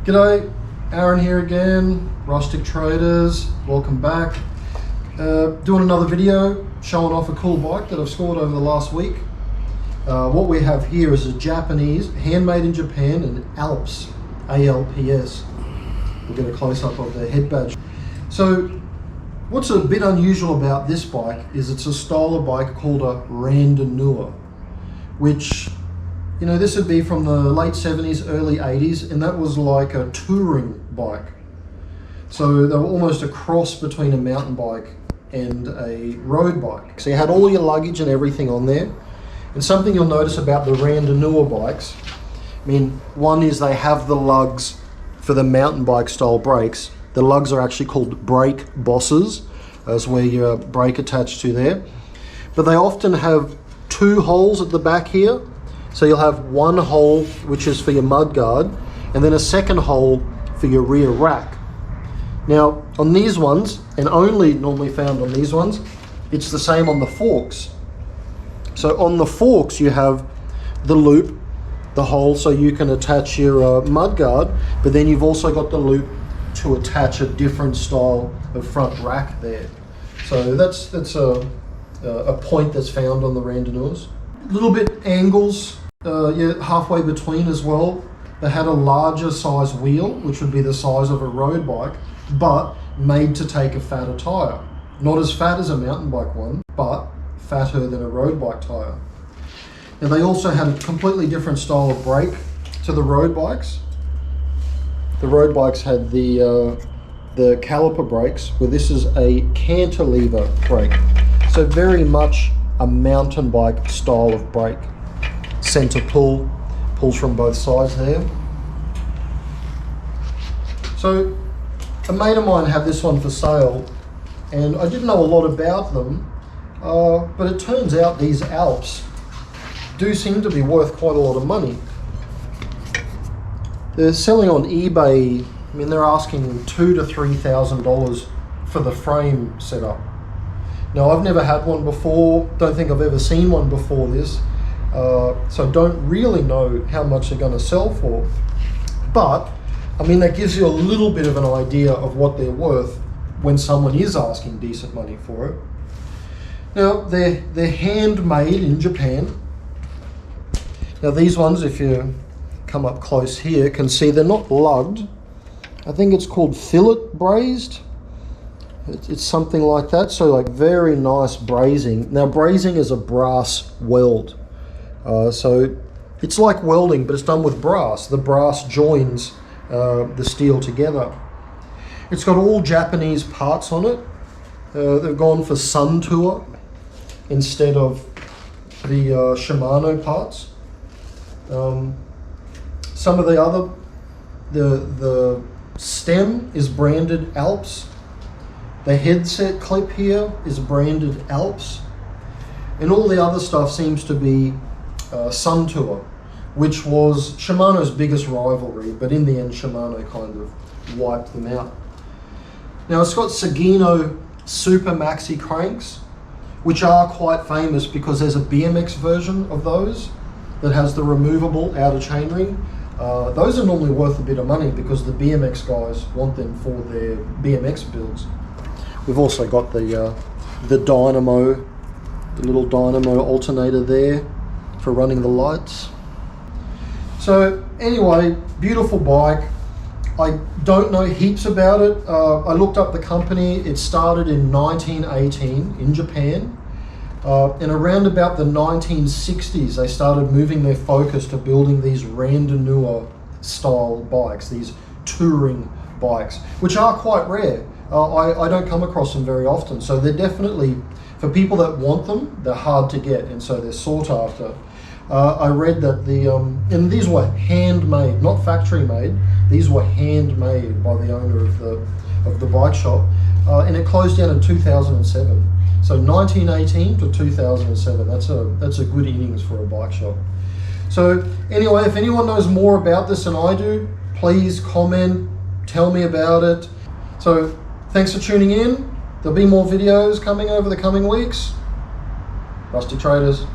G'day, Aaron here again, Rustic Traders, welcome back. Doing another video showing off a cool bike that I've scored over the last week. What we have here is a Japanese, handmade in Japan, an Alps, A-L-P-S. We'll get a close-up of the head badge. So, what's a bit unusual about this bike is it's a style of bike called a Randonneur, which, you know, this would be from the late 70s, early 80s, and that was like a touring bike. So they were almost a cross between a mountain bike and a road bike. So you had all your luggage and everything on there. And something you'll notice about the Randonneur bikes, I mean, one is they have the lugs for the mountain bike style brakes. The lugs are actually called brake bosses, that's where your brake attached to there. But they often have two holes at the back here. So you'll have one hole which is for your mud guard, and then a second hole for your rear rack. Now on these ones, and only normally found on these ones, it's the same on the forks. So on the forks you have the loop, the hole so you can attach your mud guard, but then you've also got the loop to attach a different style of front rack there. So that's a point that's found on the Randonneurs. A little bit angles, halfway between as well. They had a larger size wheel, which would be the size of a road bike, but made to take a fatter tire. Not as fat as a mountain bike one, but fatter than a road bike tire. And they also had a completely different style of brake to the road bikes. The road bikes had the caliper brakes, where this is a cantilever brake. So very much a mountain bike style of brake. Center pull, pulls from both sides there. So a mate of mine had this one for sale, and I didn't know a lot about them, but it turns out these Alps do seem to be worth quite a lot of money. They're selling on eBay, I mean, they're asking $2,000 to $3,000 for the frame setup. Now, I've never had one before, don't think I've ever seen one before this, so don't really know how much they're going to sell for. But, I mean, that gives you a little bit of an idea of what they're worth when someone is asking decent money for it. Now, they're handmade in Japan. Now, these ones, if you come up close here, can see they're not lugged. I think it's called fillet brazed. It's something like that, so like very nice brazing. Now brazing is a brass weld. So it's like welding, but it's done with brass. The brass joins the steel together. It's got all Japanese parts on it. They've gone for Sun Tour instead of the Shimano parts. Some of the other, the stem is branded Alps. The headset clip here is branded Alps, and all the other stuff seems to be Sun Tour, which was Shimano's biggest rivalry, but in the end Shimano kind of wiped them out. Now it's got Sagino Super Maxi cranks, which are quite famous because there's a BMX version of those that has the removable outer chainring. Those are normally worth a bit of money because the BMX guys want them for their BMX builds. We've also got the dynamo, the little dynamo alternator there for running the lights. So anyway, beautiful bike. I don't know heaps about it. I looked up the company. It started in 1918 in Japan. And around about the 1960s, they started moving their focus to building these Randonneur style bikes, these touring bikes, which are quite rare. I don't come across them very often, so they're definitely, for people that want them, they're hard to get, and so they're sought after. I read that and these were handmade, not factory made, these were handmade by the owner of the bike shop, and it closed down in 2007. So 1918 to 2007, that's a good innings for a bike shop. So anyway, if anyone knows more about this than I do, please comment, tell me about it. So thanks for tuning in. There'll be more videos coming over the coming weeks. Rustic Traders.